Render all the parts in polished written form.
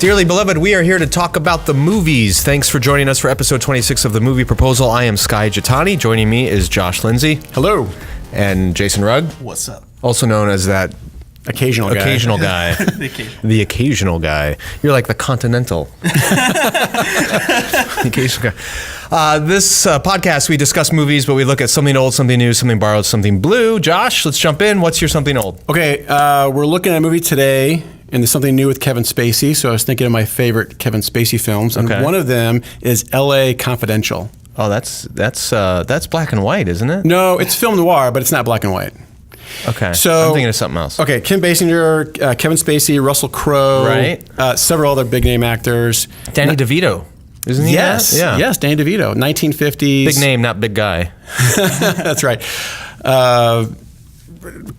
Dearly beloved, we are here to talk about the movies. Thanks for joining us for episode 26 of The Movie Proposal. I am Skye Jitani. Joining me is Josh Lindsay. Hello. And Jason Rugg. What's up? Also known as that occasional guy. The occasional guy. You're like the continental. The occasional guy. This podcast, we discuss movies, but we look at something old, something new, something borrowed, something blue. Josh, let's jump in. What's your something old? Okay, we're looking at a movie today, and there's something new with Kevin Spacey. So I was thinking of my favorite Kevin Spacey films, and one of them is L.A. Confidential. Oh, that's black and white, isn't it? No, it's film noir, but it's not black and white. Okay, so I'm thinking of something else. Okay, Kim Basinger, Kevin Spacey, Russell Crowe, right? Several other big name actors. Danny DeVito, isn't he? Yes, yeah. Yes, Danny DeVito, 1950s. Big name, not big guy. That's right.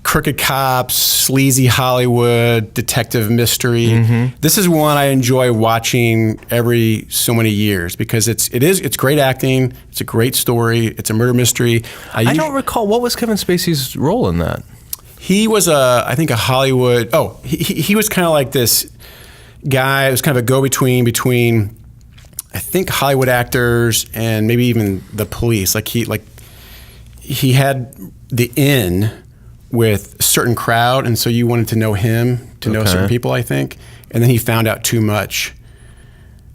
Crooked cops, sleazy Hollywood, detective mystery. Mm-hmm. This is one I enjoy watching every so many years because it's great acting. It's a great story. It's a murder mystery. I don't recall, what was Kevin Spacey's role in that? He was I think a Hollywood. Oh, he was kind of like this guy. It was kind of a go-between between I think Hollywood actors and maybe even the police. He had the in with a certain crowd, and so you wanted to know him to know certain people, I think. And then he found out too much,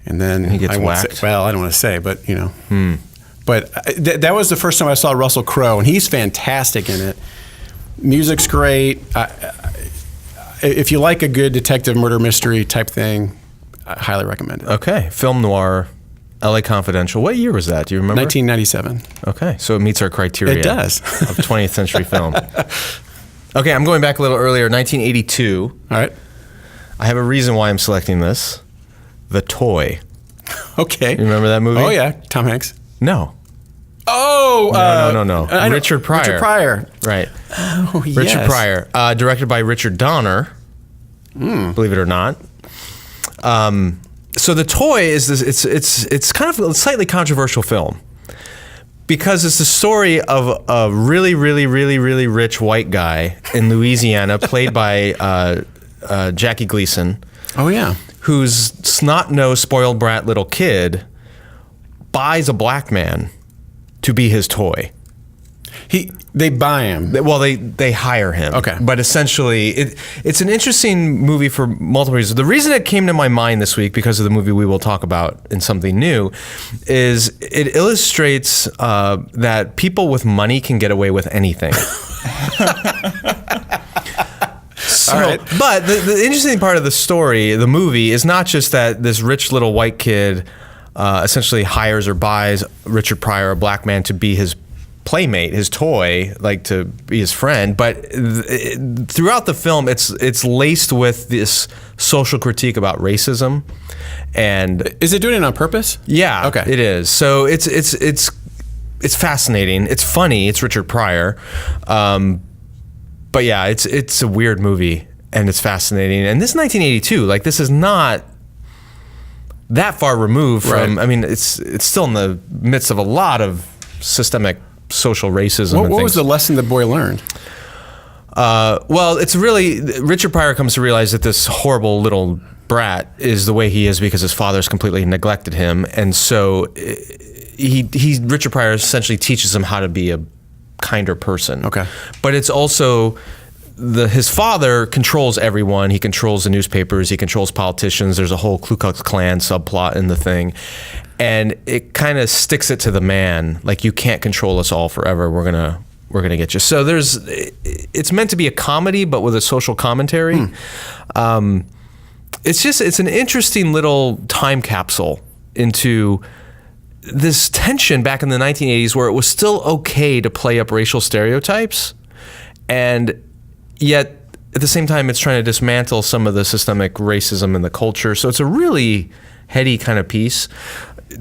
and then he gets whacked. I don't want to say, but you know. But that was the first time I saw Russell Crowe, and he's fantastic in it. Music's great. If you like a good detective murder mystery type thing, I highly recommend it. Okay, film noir. L.A. Confidential. What year was that? Do you remember? 1997. Okay, so it meets our criteria. It does. Of 20th century film. Okay, I'm going back a little earlier, 1982. All right. I have a reason why I'm selecting this. The Toy. Okay. You remember that movie? Oh, yeah. Tom Hanks? No. Oh! No. Richard Pryor. Richard Pryor. Right. Oh, yes. Richard Pryor. Directed by Richard Donner. Believe it or not. So The Toy is this. It's kind of a slightly controversial film because it's the story of a really, really, really, really rich white guy in Louisiana, played by Jackie Gleason. Oh yeah, whose snot-nosed, spoiled brat little kid buys a black man to be his toy. They buy him. Well, they hire him. Okay. But essentially, it's an interesting movie for multiple reasons. The reason it came to my mind this week, because of the movie we will talk about in something new, is it illustrates that people with money can get away with anything. Right. But the interesting part of the story, the movie, is not just that this rich little white kid essentially hires or buys Richard Pryor, a black man, to be his playmate, his toy, like to be his friend, but throughout the film it's laced with this social critique about racism. And is it doing it on purpose? Yeah, okay, it is. So it's fascinating. It's funny. It's Richard Pryor, but yeah, it's a weird movie and it's fascinating. And this is 1982. Like, this is not that far removed from. Right. I mean, it's still in the midst of a lot of systemic social racism. What was the lesson the boy learned? Well, it's really, Richard Pryor comes to realize that this horrible little brat is the way he is because his father's completely neglected him, and so Richard Pryor essentially teaches him how to be a kinder person. Okay, but it's also his father controls everyone. He controls the newspapers. He controls politicians. There's a whole Ku Klux Klan subplot in the thing. And it kind of sticks it to the man, like, you can't control us all forever. We're gonna get you. So it's meant to be a comedy, but with a social commentary. It's an interesting little time capsule into this tension back in the 1980s, where it was still okay to play up racial stereotypes, and yet at the same time it's trying to dismantle some of the systemic racism in the culture. So it's a really heady kind of piece,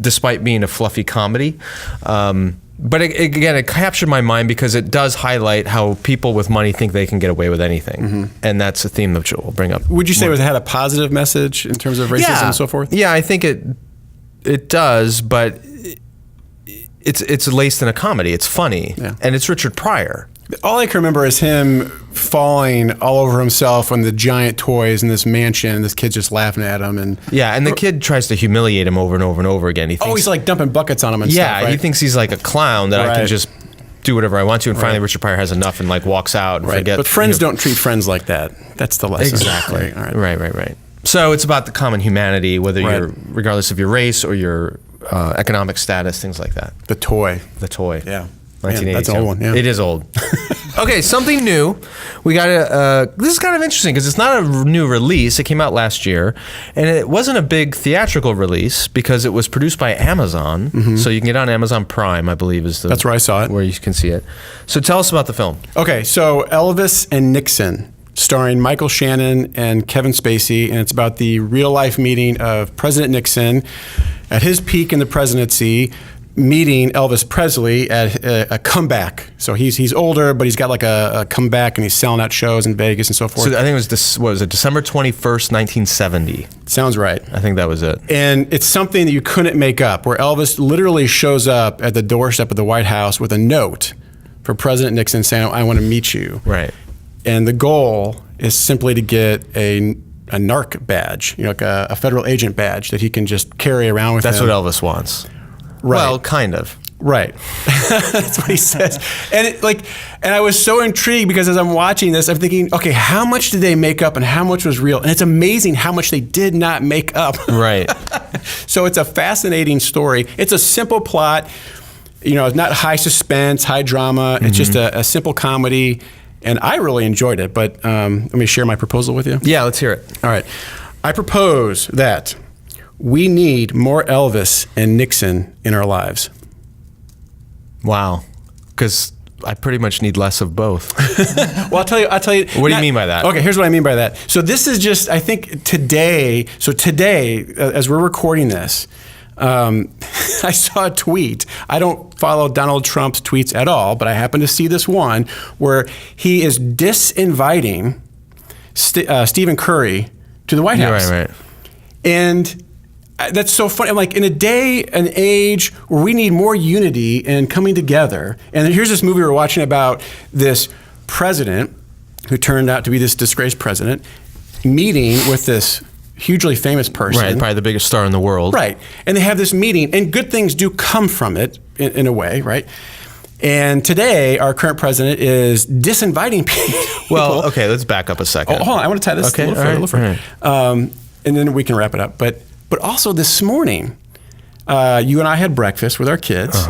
despite being a fluffy comedy. But it captured my mind because it does highlight how people with money think they can get away with anything. And that's a theme that we'll bring up. Would you say it had a positive message in terms of racism and so forth? Yeah, I think it does, but it's laced in a comedy. It's funny. Yeah. And it's Richard Pryor. All I can remember is him falling all over himself on the giant toys in this mansion, and this kid's just laughing at him. And the kid tries to humiliate him over and over and over again. He thinks, he's like dumping buckets on him and stuff, right? He thinks he's like a clown that I can just do whatever I want to. And finally, Richard Pryor has enough and like walks out and forgets. But friends don't treat friends like that. That's the lesson. Exactly. Right. So it's about the common humanity, whether you're, regardless of your race or your economic status, things like that. The toy. Yeah. Man, that's an old one. Yeah. It is old. Okay, something new. We got this is kind of interesting because it's not a new release. It came out last year, and it wasn't a big theatrical release because it was produced by Amazon. Mm-hmm. So you can get it on Amazon Prime, I believe, that's where I saw it, where you can see it. So tell us about the film. Okay, so Elvis and Nixon, starring Michael Shannon and Kevin Spacey, and it's about the real life meeting of President Nixon at his peak in the presidency, meeting Elvis Presley at a comeback. So he's older, but he's got like a comeback, and he's selling out shows in Vegas and so forth. So I think it was December 21st, 1970. Sounds right. I think that was it. And it's something that you couldn't make up, where Elvis literally shows up at the doorstep of the White House with a note for President Nixon saying, I want to meet you. Right. And the goal is simply to get a narc badge, like a federal agent badge that he can just carry around with him. That's what Elvis wants. Right. Well, kind of. Right. That's what he says. And I was so intrigued because as I'm watching this, I'm thinking, okay, how much did they make up and how much was real? And it's amazing how much they did not make up. Right. So it's a fascinating story. It's a simple plot. It's not high suspense, high drama. It's just a simple comedy. And I really enjoyed it. But let me share my proposal with you. Yeah, let's hear it. All right. I propose that we need more Elvis and Nixon in our lives. Wow. Because I pretty much need less of both. Well, I'll tell you. What do you mean by that? Okay, here's what I mean by that. So this is just, I think today, as we're recording this, I saw a tweet. I don't follow Donald Trump's tweets at all, but I happened to see this one where he is disinviting Stephen Curry to the White House. Right. And that's so funny. I'm like, in a day and age where we need more unity and coming together. And here's this movie we're watching about this president who turned out to be this disgraced president meeting with this hugely famous person. Right, probably the biggest star in the world. Right. And they have this meeting, and good things do come from it in a way, right? And today, our current president is disinviting people. Well, okay, let's back up a second. Hold on, I want to tie this a little further. And then we can wrap it up. But also this morning, you and I had breakfast with our kids.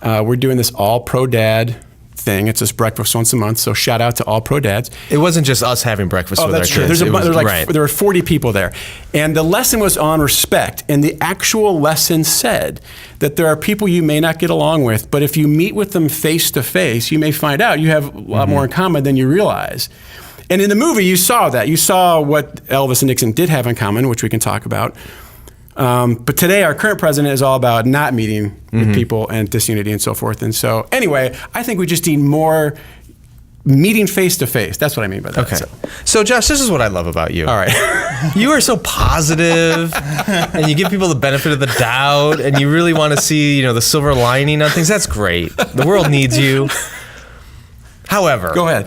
We're doing this All Pro Dad thing. It's this breakfast once a month. So shout out to All Pro Dads. It wasn't just us having breakfast with our kids. That's true. There were 40 people there. And the lesson was on respect. And the actual lesson said that there are people you may not get along with, but if you meet with them face to face, you may find out you have a lot more in common than you realize. And in the movie, you saw that. You saw what Elvis and Nixon did have in common, which we can talk about. But today, our current president is all about not meeting with people and disunity and so forth. And so, anyway, I think we just need more meeting face to face. That's what I mean by that. Okay. So, Josh, this is what I love about you. All right. You are so positive, and you give people the benefit of the doubt, and you really want to see, the silver lining on things. That's great. The world needs you. However, go ahead.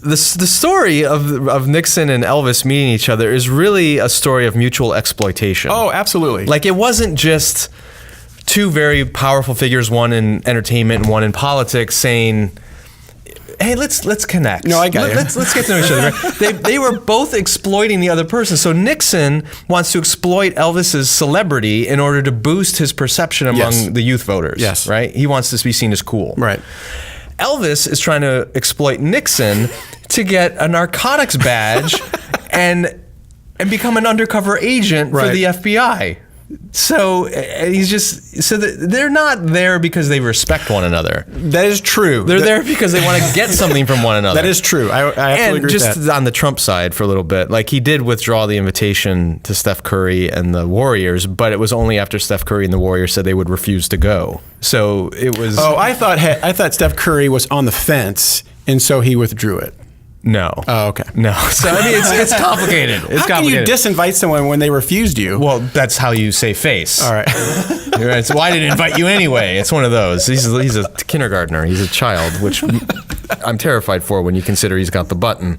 The story of Nixon and Elvis meeting each other is really a story of mutual exploitation. Oh, absolutely. Like, it wasn't just two very powerful figures, one in entertainment and one in politics, saying, hey, let's connect. No, I got it. Let's get to know each other. They were both exploiting the other person. So Nixon wants to exploit Elvis's celebrity in order to boost his perception among the youth voters. Yes. Right? He wants to be seen as cool. Right. Elvis is trying to exploit Nixon to get a narcotics badge and become an undercover agent for the FBI. So they're not there because they respect one another. That is true. They're there because they want to get something from one another. That is true. I absolutely agree with that. And just on the Trump side for a little bit, like, he did withdraw the invitation to Steph Curry and the Warriors, but it was only after Steph Curry and the Warriors said they would refuse to go. So it was. Oh, I thought Steph Curry was on the fence, and so he withdrew it. No. Oh, okay. No. So, I mean, it's complicated. How can you disinvite someone when they refused you? Well, that's how you say face. All right. Right. So I didn't invite you anyway. It's one of those. He's a kindergartner. He's a child, which I'm terrified for when you consider he's got the button.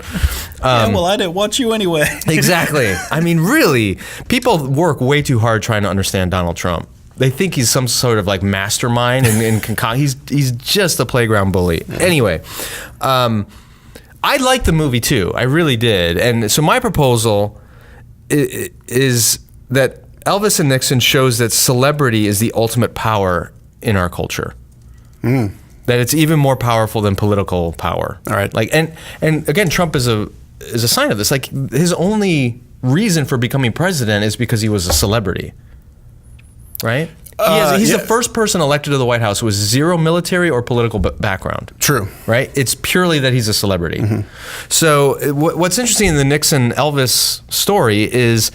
Well, I didn't want you anyway. Exactly. I mean, really, people work way too hard trying to understand Donald Trump. They think he's some sort of like mastermind, and he's just a playground bully. Yeah. Anyway, I liked the movie too. I really did. And so my proposal is that Elvis and Nixon shows that celebrity is the ultimate power in our culture. That it's even more powerful than political power. All right. Like, and again, Trump is a sign of this. Like, his only reason for becoming president is because he was a celebrity. Right? He's the first person elected to the White House who was zero military or political background. True. Right? It's purely that he's a celebrity. Mm-hmm. So what's interesting in the Nixon-Elvis story is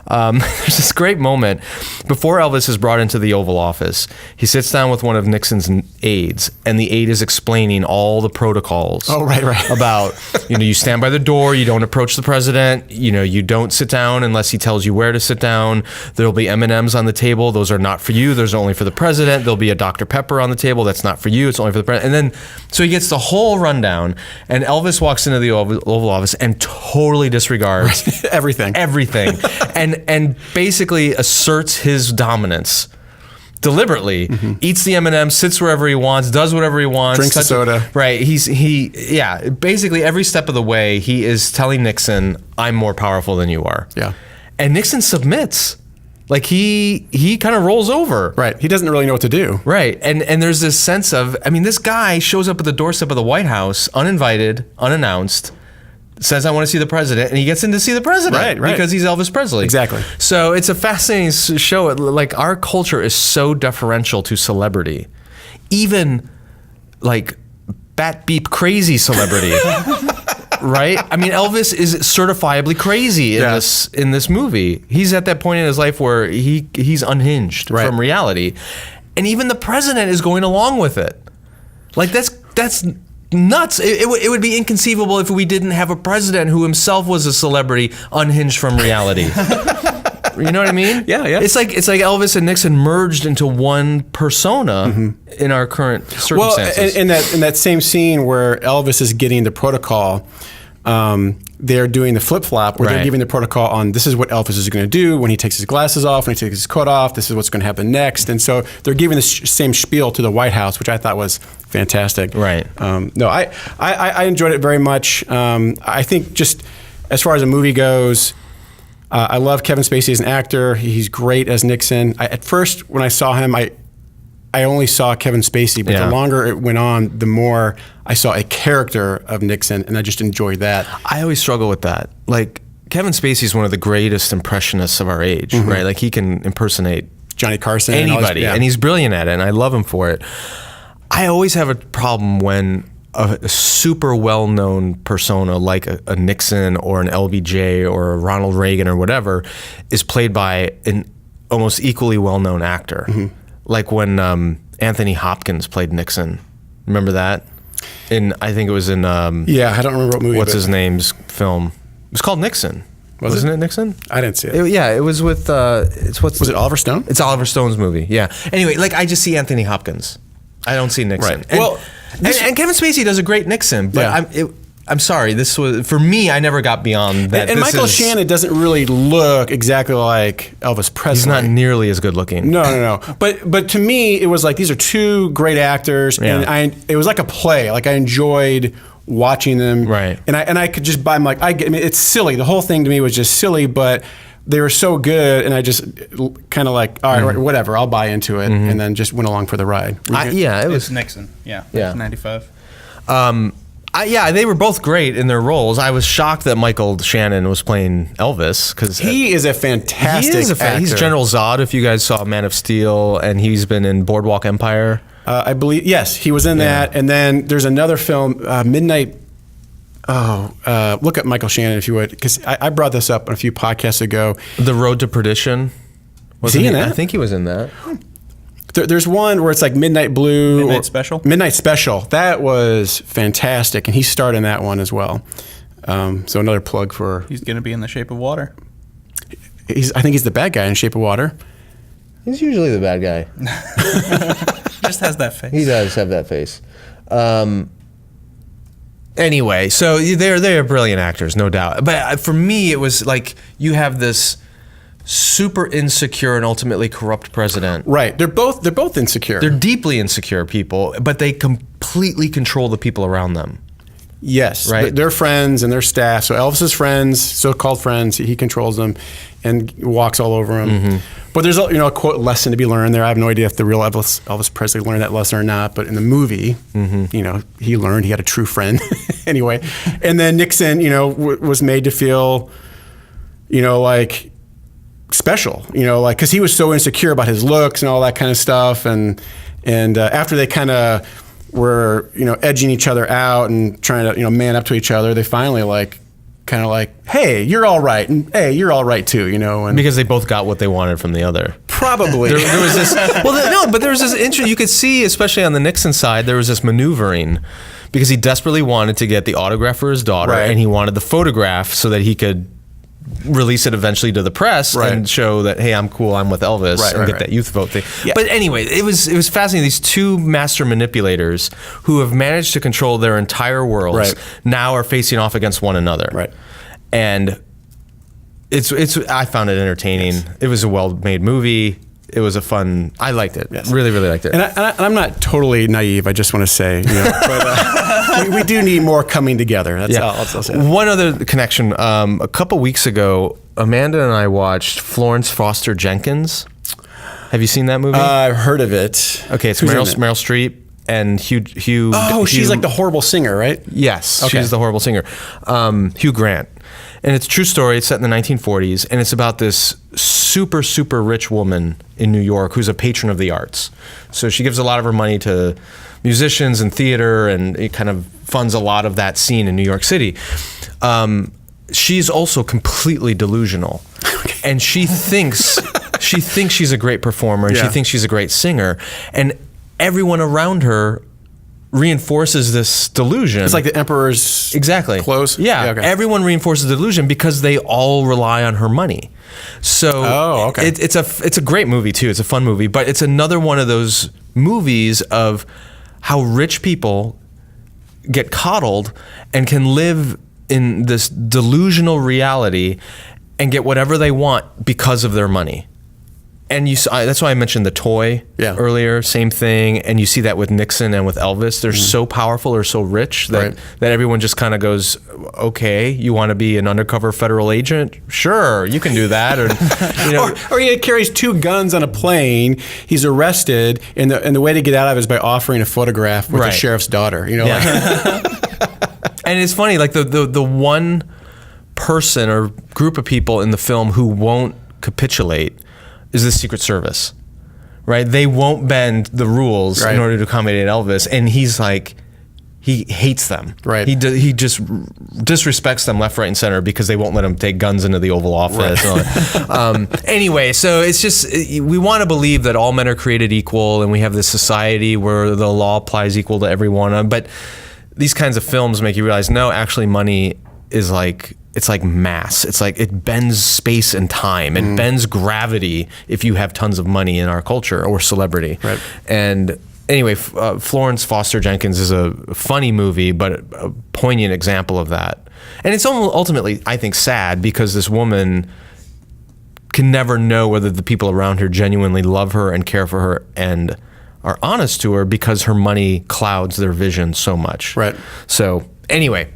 there's this great moment. Before Elvis is brought into the Oval Office, he sits down with one of Nixon's aides, and the aide is explaining all the protocols. Oh, right. About, you stand by the door, you don't approach the president, you don't sit down unless he tells you where to sit down. There'll be M&Ms on the table. Those are not for you. Those are only for the president. There'll be a Dr. Pepper on the table. That's not for you. It's only for the president. And then, so he gets the whole rundown, and Elvis walks into the Oval Office and totally disregards everything. And basically asserts his dominance deliberately. Eats the M&M, sits wherever he wants, does whatever he wants, drinks a soda. Right. Basically every step of the way he is telling Nixon, I'm more powerful than you are. Yeah. And Nixon submits. Like, he kind of rolls over. Right. He doesn't really know what to do. Right. And there's this sense of, this guy shows up at the doorstep of the White House, uninvited, unannounced, says, I want to see the president, and he gets in to see the president. Right. Because he's Elvis Presley. Exactly. So it's a fascinating show. Like, our culture is so deferential to celebrity. Even, like, bat beep crazy celebrity. Right? Elvis is certifiably crazy in this movie. He's at that point in his life where he's unhinged from reality. And even the president is going along with it. Like, that's nuts. It would be inconceivable if we didn't have a president who himself was a celebrity unhinged from reality. You know what I mean? Yeah. It's like Elvis and Nixon merged into one persona in our current circumstances. Well, in that same scene where Elvis is getting the protocol, they're doing the flip-flop where they're giving the protocol on this is what Elvis is going to do when he takes his glasses off, when he takes his coat off, this is what's going to happen next. And so they're giving the same spiel to the White House, which I thought was fantastic. Right. No, I enjoyed it very much. I think just as far as a movie goes, I love Kevin Spacey as an actor. He's great as Nixon. At first, when I saw him, I only saw Kevin Spacey, but the longer it went on, the more I saw a character of Nixon, and I just enjoyed that. I always struggle with that. Like, Kevin Spacey is one of the greatest impressionists of our age, right? Like, he can impersonate Johnny Carson, anybody, and he's brilliant at it, and I love him for it. I always have a problem when a super well-known persona like a Nixon or an LBJ or a Ronald Reagan or whatever is played by an almost equally well-known actor. Like when Anthony Hopkins played Nixon. Remember that? I think it was in I don't remember what movie. What's his name's film? It was called Nixon. Wasn't it Nixon? I didn't see it. It was with was it Oliver Stone? It's Oliver Stone's movie. Yeah. Anyway, like, I just see Anthony Hopkins. I don't see Nixon. Right. And Kevin Spacey does a great Nixon, but I'm sorry. This was, for me, I never got beyond that. And Michael Shannon doesn't really look exactly like Elvis Presley. He's not nearly as good looking. No. But to me, it was like, these are two great actors, and it was like a play. Like, I enjoyed watching them. Right. And I could just buy them. Like, it's silly. The whole thing to me was just silly, but they were so good, and I just kind of like, all right, whatever, I'll buy into it, and then just went along for the ride. It was Nixon. Yeah. 95. They were both great in their roles. I was shocked that Michael Shannon was playing Elvis because he is a fantastic actor. He's General Zod. If you guys saw Man of Steel, and he's been in Boardwalk Empire. I believe yes, he was in that. And then there's another film, Midnight. Look up Michael Shannon if you would, because I brought this up a few podcasts ago. The Road to Perdition. Was he in that? I think he was in that. There's one where it's like Midnight Blue. Midnight Special. That was fantastic, and he starred in that one as well. So another plug for. He's going to be in The Shape of Water. I think he's the bad guy in Shape of Water. He's usually the bad guy. Just has that face. He does have that face. Anyway, so they're brilliant actors, no doubt. But for me, it was like you have this super insecure and ultimately corrupt president. Right. They're both insecure. They're deeply insecure people, but they completely control the people around them. Yes. Right. Their friends and their staff. So Elvis's friends, so-called friends, he controls them and walks all over them. Mm-hmm. But there's a quote lesson to be learned there. I have no idea if the real Elvis Presley learned that lesson or not. But in the movie, he learned he had a true friend anyway. And then Nixon, was made to feel, like special, because he was so insecure about his looks and all that kind of stuff. And after they kind of were, edging each other out and trying to, man up to each other, they finally hey, you're all right, and hey, you're all right too, and because they both got what they wanted from the other. Probably. There was this. But there was this interest. You could see, especially on the Nixon side, there was this maneuvering because he desperately wanted to get the autograph for his daughter, right. and he wanted the photograph so that he could release it eventually to the press and show that, hey, I'm cool, I'm with Elvis, and get that youth vote thing. Yeah. But anyway, it was fascinating. These two master manipulators who have managed to control their entire worlds now are facing off against one another. Right. And it's I found it entertaining. Yes. It was a well-made movie. It was I liked it. Yes. Really, really liked it. And I'm not totally naive, I just want to say, but we do need more coming together. That's all I'll say. One other connection. A couple weeks ago, Amanda and I watched Florence Foster Jenkins. Have you seen that movie? I've heard of it. Okay, it's Meryl Streep and Hugh. Oh, she's like the horrible singer, right? Yes, she's the horrible singer. Hugh Grant. And it's a true story. It's set in the 1940s, and it's about this super, super rich woman in New York who's a patron of the arts. So she gives a lot of her money to musicians and theater, and it kind of funds a lot of that scene in New York City. She's also completely delusional, and she thinks she's a great performer, and she thinks she's a great singer, and everyone around her reinforces this delusion. It's like the emperor's clothes. Yeah. Everyone reinforces the delusion because they all rely on her money. So it's a great movie too. It's a fun movie, but it's another one of those movies of how rich people get coddled and can live in this delusional reality and get whatever they want because of their money. And that's why I mentioned the toy earlier, same thing. And you see that with Nixon and with Elvis. They're so powerful or so rich that everyone just kind of goes, okay, you want to be an undercover federal agent? Sure, you can do that. Or he carries two guns on a plane. He's arrested, and the way to get out of it is by offering a photograph with the sheriff's daughter. And it's funny, like the one person or group of people in the film who won't capitulate is the Secret Service, right? They won't bend the rules in order to accommodate Elvis, and he's like, he hates them. Right. He just disrespects them left, right, and center because they won't let him take guns into the Oval Office. Right. Anyway, so it's just, we want to believe that all men are created equal, and we have this society where the law applies equal to everyone. But these kinds of films make you realize, no, actually, money is like, it's like mass. It's like it bends space and time. It bends gravity if you have tons of money in our culture or celebrity. Right. And anyway, Florence Foster Jenkins is a funny movie, but a poignant example of that. And it's ultimately, I think, sad because this woman can never know whether the people around her genuinely love her and care for her and are honest to her because her money clouds their vision so much. Right. So anyway,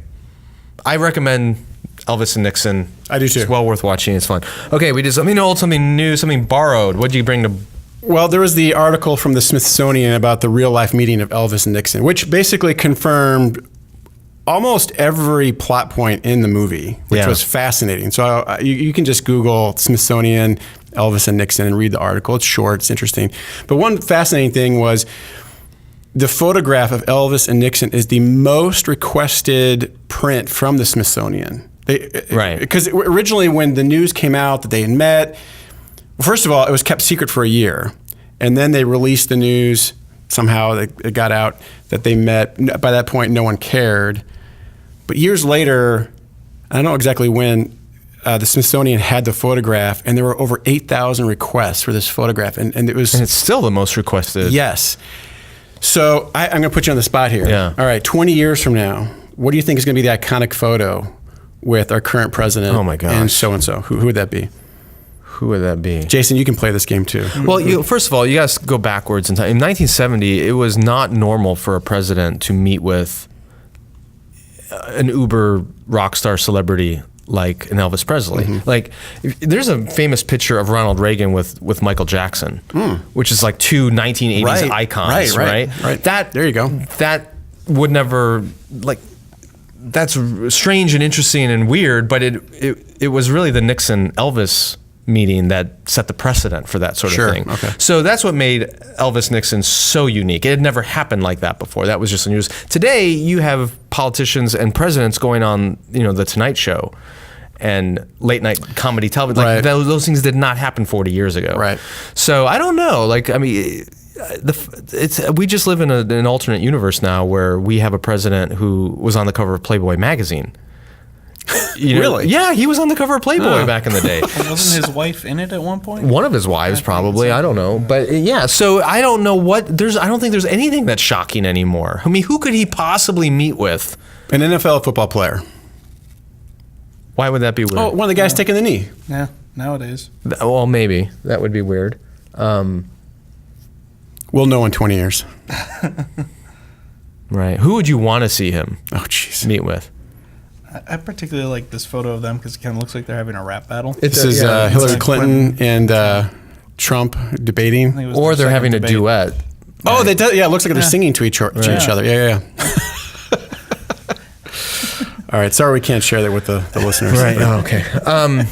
I recommend Elvis and Nixon. I do too. It's well worth watching. It's fun. Okay, we did something old, something new, something borrowed. What did you bring to? Well, there was the article from the Smithsonian about the real life meeting of Elvis and Nixon, which basically confirmed almost every plot point in the movie, which was fascinating. So you can just Google Smithsonian, Elvis and Nixon, and read the article. It's short, it's interesting. But one fascinating thing was the photograph of Elvis and Nixon is the most requested print from the Smithsonian. Because originally when the news came out that they had met, first of all, it was kept secret for a year. And then they released the news, somehow it got out that they met. By that point, no one cared. But years later, I don't know exactly when, the Smithsonian had the photograph, and there were over 8,000 requests for this photograph. And it's still the most requested. Yes. So I'm going to put you on the spot here. Yeah. All right, 20 years from now, what do you think is going to be the iconic photo with our current president? Oh my gosh. And so-and-so. Who would that be? Who would that be? Jason, you can play this game too. Well, first of all, you guys go backwards in time. In 1970, it was not normal for a president to meet with an uber rock star celebrity like an Elvis Presley. Like, there's a famous picture of Ronald Reagan with Michael Jackson, which is like two 1980s icons, right? That, there you go. That would never, like, that's strange and interesting and weird, but it was really the Nixon-Elvis meeting that set the precedent for that sort of thing. Okay. So that's what made Elvis Nixon so unique. It had never happened like that before. That was just the news. Today, you have politicians and presidents going on, the Tonight Show and late night comedy television. Like those things did not happen 40 years ago. Right. So I don't know. Like, I mean, we just live in an alternate universe now where we have a president who was on the cover of Playboy magazine. Really? Yeah, he was on the cover of Playboy back in the day. Wasn't his wife in it at one point? One of his wives, probably. I don't know. But yeah, so I don't know I don't think there's anything that's shocking anymore. I mean, who could he possibly meet with? An NFL football player. Why would that be weird? Oh, one of the guys taking the knee. Yeah, nowadays. Well, maybe. That would be weird. We'll know in 20 years. Right. Who would you want to see him meet with? I particularly like this photo of them because it kind of looks like they're having a rap battle. This is Hillary Clinton and Trump debating. Or they're having a duet. Oh, they do, yeah, it looks like they're singing to each other. Yeah. All right, sorry we can't share that with the listeners. Right, okay.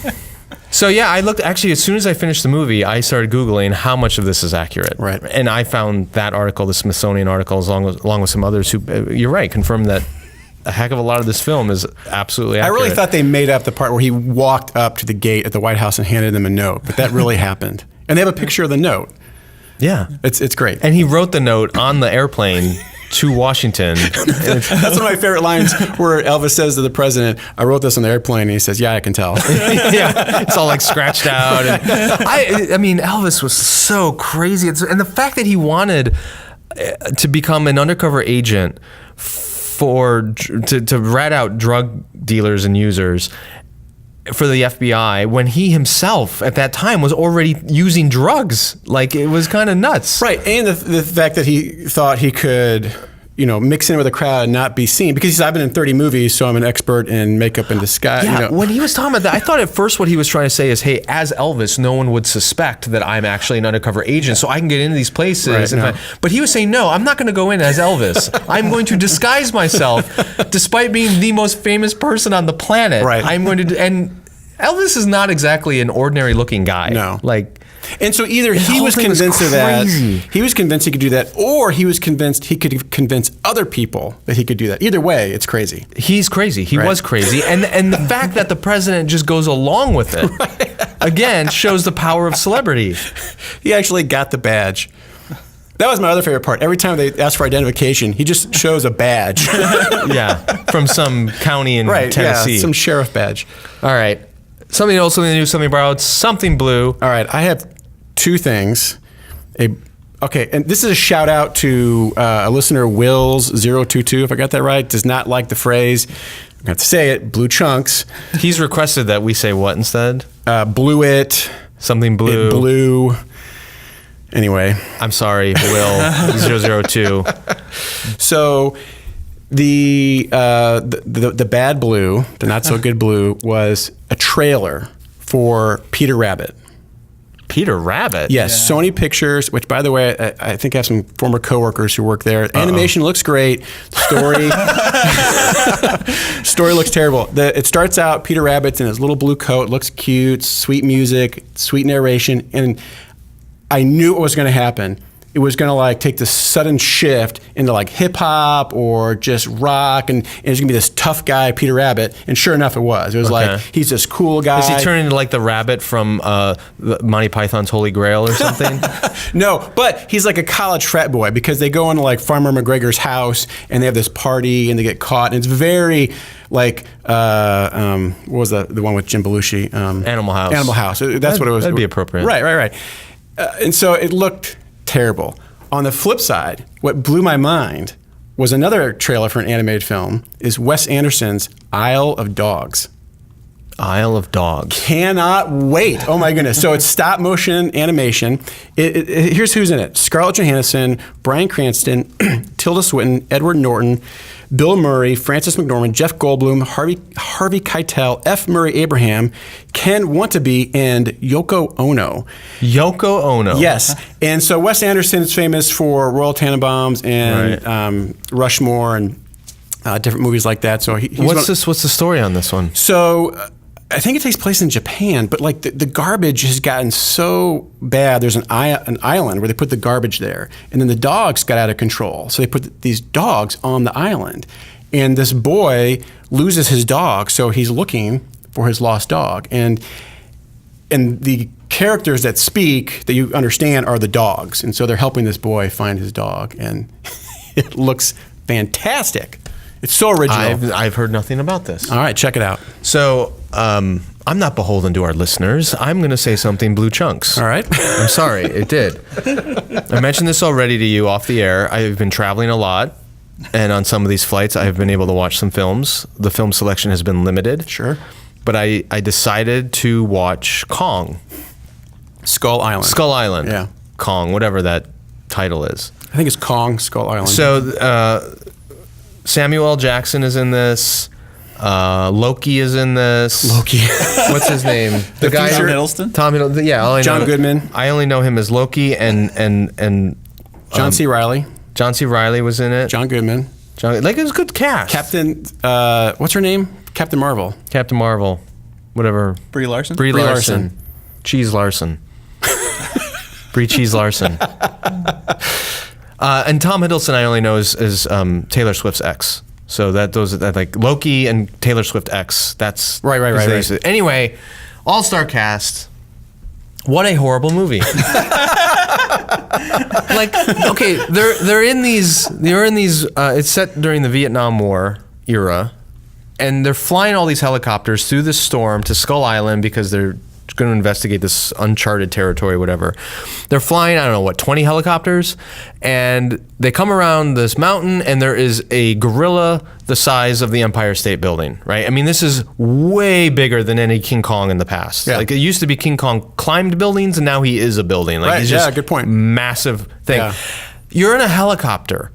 So yeah, I looked, actually, as soon as I finished the movie, I started Googling how much of this is accurate. Right. And I found that article, the Smithsonian article, along with some others who, you're right, confirmed that a heck of a lot of this film is absolutely accurate. I really thought they made up the part where he walked up to the gate at the White House and handed them a note, but that really happened. And they have a picture of the note. Yeah. It's great. And he wrote the note on the airplane to Washington. That's one of my favorite lines where Elvis says to the president, I wrote this on the airplane, and he says, yeah, I can tell. Yeah, it's all like scratched out. And I mean, Elvis was so crazy. And the fact that he wanted to become an undercover agent to rat out drug dealers and users for the FBI when he himself at that time was already using drugs. Like, it was kind of nuts. Right. And the fact that he thought he could, mix in with a crowd and not be seen, because he said, I've been in 30 movies, so I'm an expert in makeup and disguise. Yeah, when he was talking about that, I thought at first what he was trying to say is, hey, as Elvis, no one would suspect that I'm actually an undercover agent, so I can get into these places. Right, but he was saying, no, I'm not going to go in as Elvis. I'm going to disguise myself, despite being the most famous person on the planet. Right. I'm going to, and Elvis is not exactly an ordinary looking guy. No. Like, and so either he was convinced of that, he was convinced he could do that, or he was convinced he could convince other people that he could do that. Either way, it's crazy. He's crazy. He was crazy. And the fact that the president just goes along with it, again, shows the power of celebrity. He actually got the badge. That was my other favorite part. Every time they ask for identification, he just shows a badge. Yeah, from some county in Tennessee. Yeah, some sheriff badge. All right. Something old, something new, something borrowed, something blue. All right, I have two things. Okay, and this is a shout out to a listener, Wills022, if I got that right, does not like the phrase, I'm going to have to say it, blue chunks. He's requested that we say what instead? Blew it. Something blue. It blew. Anyway. I'm sorry, Will002. So the bad blue, the not so good blue, was a trailer for Peter Rabbit. Peter Rabbit? Yes, yeah. Sony Pictures, which, by the way, I think I have some former coworkers who work there. Animation looks great. Story looks terrible. It starts out, Peter Rabbit's in his little blue coat, looks cute, sweet music, sweet narration, and I knew what was going to happen. It was going to take this sudden shift into hip hop or just rock, and it was going to be this tough guy, Peter Rabbit. And sure enough, it was. It was he's this cool guy. Does he turn into the rabbit from Monty Python's Holy Grail or something? No, but he's like a college frat boy, because they go into Farmer McGregor's house and they have this party and they get caught. And it's very what was the one with Jim Belushi? Animal House. Animal House. That's what it was. That'd be appropriate. Right. And so it looked terrible. On the flip side, what blew my mind was another trailer for an animated film, is Wes Anderson's Isle of Dogs. Isle of Dogs. Cannot wait. Oh my goodness. So it's stop motion animation. Here's who's in it. Scarlett Johansson, Bryan Cranston, Tilda Swinton, Edward Norton, Bill Murray, Frances McDormand, Jeff Goldblum, Harvey Keitel, F. Murray Abraham, Ken Wantabe, and Yoko Ono. Yoko Ono. Yes. And so Wes Anderson is famous for Royal Tenenbaums and Rushmore and different movies like that. So what's the story on this one? So I think it takes place in Japan, but like the garbage has gotten so bad. There's an island where they put the garbage there, and then the dogs got out of control. So they put these dogs on the island, and this boy loses his dog, so he's looking for his lost dog. And the characters that speak that you understand are the dogs, and so they're helping this boy find his dog, and it looks fantastic. It's so original. I've heard nothing about this. All right, check it out. So I'm not beholden to our listeners. I'm going to say something Blue Chunks. All right. I'm sorry, it did. I mentioned this already to you off the air. I've been traveling a lot, and on some of these flights, I've been able to watch some films. The film selection has been limited. Sure. But I decided to watch Kong. Skull Island. Yeah. Kong, whatever that title is. I think it's Kong, Skull Island. So Samuel L. Jackson is in this. Loki is in this. Loki. What's his name? The guy Tom Hiddleston. Tom Hiddleston. Yeah, John Goodman. I only know him as Loki and John C. Reilly. John C. Reilly was in it. John Goodman. It was a good cast. Captain. What's her name? Captain Marvel. Captain Marvel. Whatever. Brie Larson. Brie Larson. Cheese Larson. Brie Cheese Larson. And Tom Hiddleston, I only know as Taylor Swift's ex. So those like Loki and Taylor Swift X. That's right. Anyway, all-star cast. What a horrible movie. Like, okay, they're in these. It's set during the Vietnam War era, and they're flying all these helicopters through this storm to Skull Island because they're going to investigate this uncharted territory, whatever. They're flying, 20 helicopters, and they come around this mountain, and there is a gorilla the size of the Empire State Building, right? I mean, this is way bigger than any King Kong in the past. Yeah. Like, it used to be King Kong climbed buildings, and now he is a building. Like, he's just good point. Massive thing. Yeah. You're in a helicopter.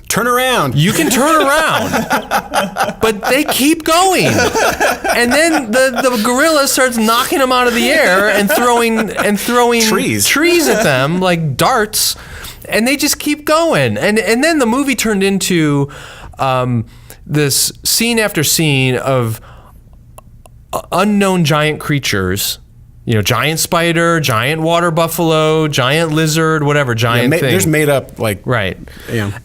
Turn around. You can turn around, but they keep going, and then the gorilla starts knocking them out of the air and throwing trees at them like darts, and they just keep going. And then the movie turned into this scene after scene of unknown giant creatures. Giant spider, giant water buffalo, giant lizard, whatever, giant thing. There's made up, like... Right. Yeah.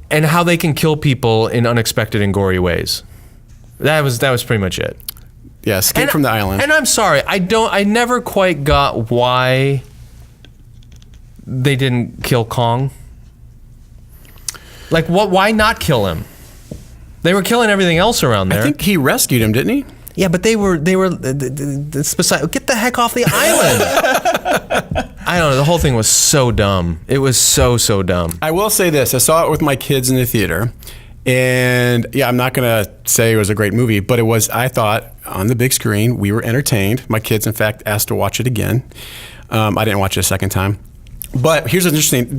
And how they can kill people in unexpected and gory ways. That was pretty much it. Yeah, escape from the island. And I'm sorry, I never quite got why they didn't kill Kong. Like, why not kill him? They were killing everything else around there. I think he rescued him, didn't he? Yeah, but they were beside. Get the heck off the island! I don't know. The whole thing was so dumb. It was so dumb. I will say this: I saw it with my kids in the theater, and yeah, I'm not gonna say it was a great movie, but it was. I thought on the big screen we were entertained. My kids, in fact, asked to watch it again. I didn't watch it a second time. But here's what's interesting: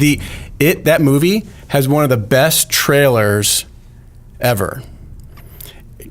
that movie has one of the best trailers ever.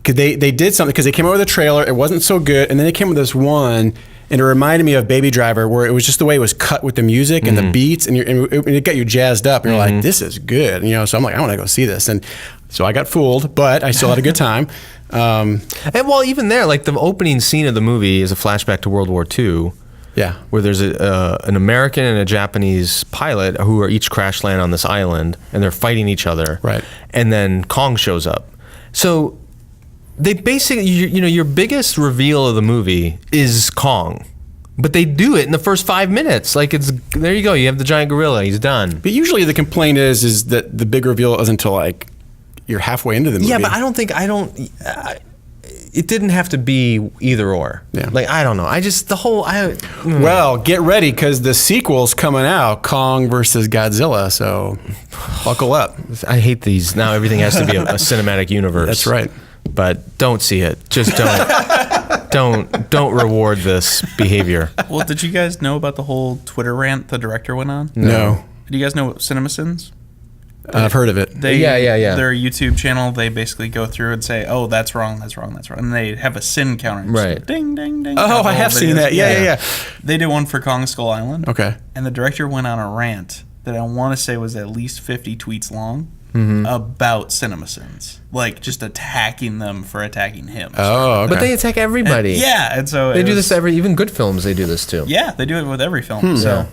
They did something because they came out with a trailer. It wasn't so good, and then they came with this one, and it reminded me of Baby Driver, where it was just the way it was cut with the music and the beats, and it got you jazzed up. And you're like, "This is good," So I'm like, "I want to go see this." And so I got fooled, but I still had a good time. And well, even there, like the opening scene of the movie is a flashback to World War II. Yeah, where there's an American and a Japanese pilot who are each crash land on this island, and they're fighting each other. Right, and then Kong shows up. So. They basically, your biggest reveal of the movie is Kong, but they do it in the first 5 minutes. Like there you go. You have the giant gorilla. He's done. But usually the complaint is that the big reveal isn't until like you're halfway into the movie. Yeah, but I don't. it didn't have to be either or. Yeah. Like, I don't know. Well, get ready because the sequel's coming out, Kong versus Godzilla. So buckle up. I hate these. Now everything has to be a cinematic universe. That's right. But don't see it. Just don't reward this behavior. Well, did you guys know about the whole Twitter rant the director went on? No. Do you guys know what CinemaSins? I've heard of it. Yeah. Their YouTube channel, they basally go through and say, "Oh, that's wrong, that's wrong, that's wrong," and they have a sin counter. Right. Ding, ding, ding. Oh, I have seen that. Yeah. They did one for Kong Skull Island. Okay. And the director went on a rant that I want to say was at least 50 tweets long about CinemaSins, like just attacking them for attacking him. Oh, okay. But they attack everybody. And so They do this even good films. They do this too. Yeah, they do it with every film. So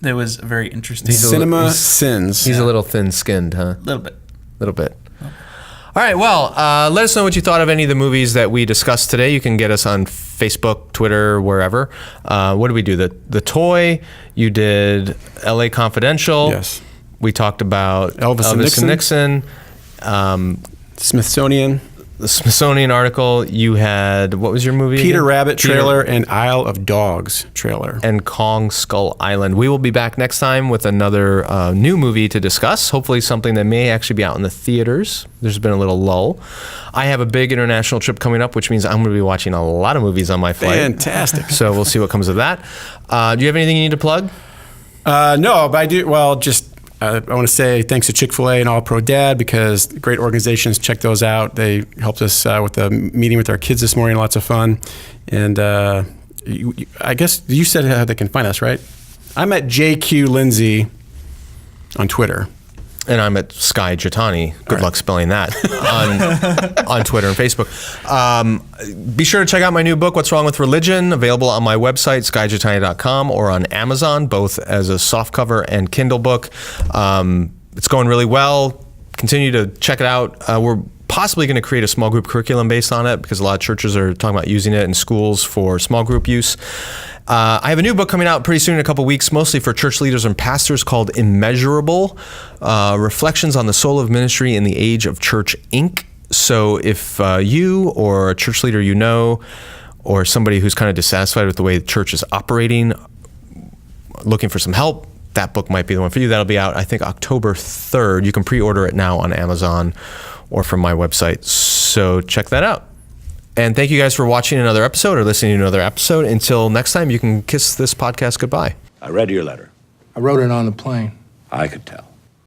it was very interesting. Cinema Sins. He's a little thin-skinned, huh? A little bit. Little bit. All right, well, let us know what you thought of any of the movies that we discussed today. You can get us on Facebook, Twitter, wherever. What did we do? The Toy. You did L.A. Confidential. Yes. We talked about Elvis and Nixon. Smithsonian. The Smithsonian article. You had, what was your movie Peter again? Rabbit trailer and Isle of Dogs trailer. And Kong Skull Island. We will be back next time with another new movie to discuss. Hopefully something that may actually be out in the theaters. There's been a little lull. I have a big international trip coming up, which means I'm going to be watching a lot of movies on my flight. Fantastic. So we'll see what comes of that. Do you have anything you need to plug? No, but I do. Well, just I want to say thanks to Chick-fil-A and All Pro Dad because great organizations. Check those out. They helped us with the meeting with our kids this morning. Lots of fun. And I guess you said how they can find us, right? I'm at JQ Lindsay on Twitter. And I'm at Skye Jatani. Good luck spelling that on Twitter and Facebook. Be sure to check out my new book, What's Wrong with Religion, available on my website, skyjatani.com, or on Amazon, both as a softcover and Kindle book. It's going really well. Continue to check it out. We're possibly going to create a small group curriculum based on it because a lot of churches are talking about using it in schools for small group use. I have a new book coming out pretty soon in a couple weeks, mostly for church leaders and pastors, called Immeasurable, Reflections on the Soul of Ministry in the Age of Church, Inc. So if you or a church leader you know, or somebody who's kind of dissatisfied with the way the church is operating, looking for some help, that book might be the one for you. That'll be out, I think, October 3rd. You can pre-order it now on Amazon or from my website. So check that out. And thank you guys for watching another episode or listening to another episode. Until next time, you can kiss this podcast goodbye. I read your letter. I wrote it on the plane. I could tell.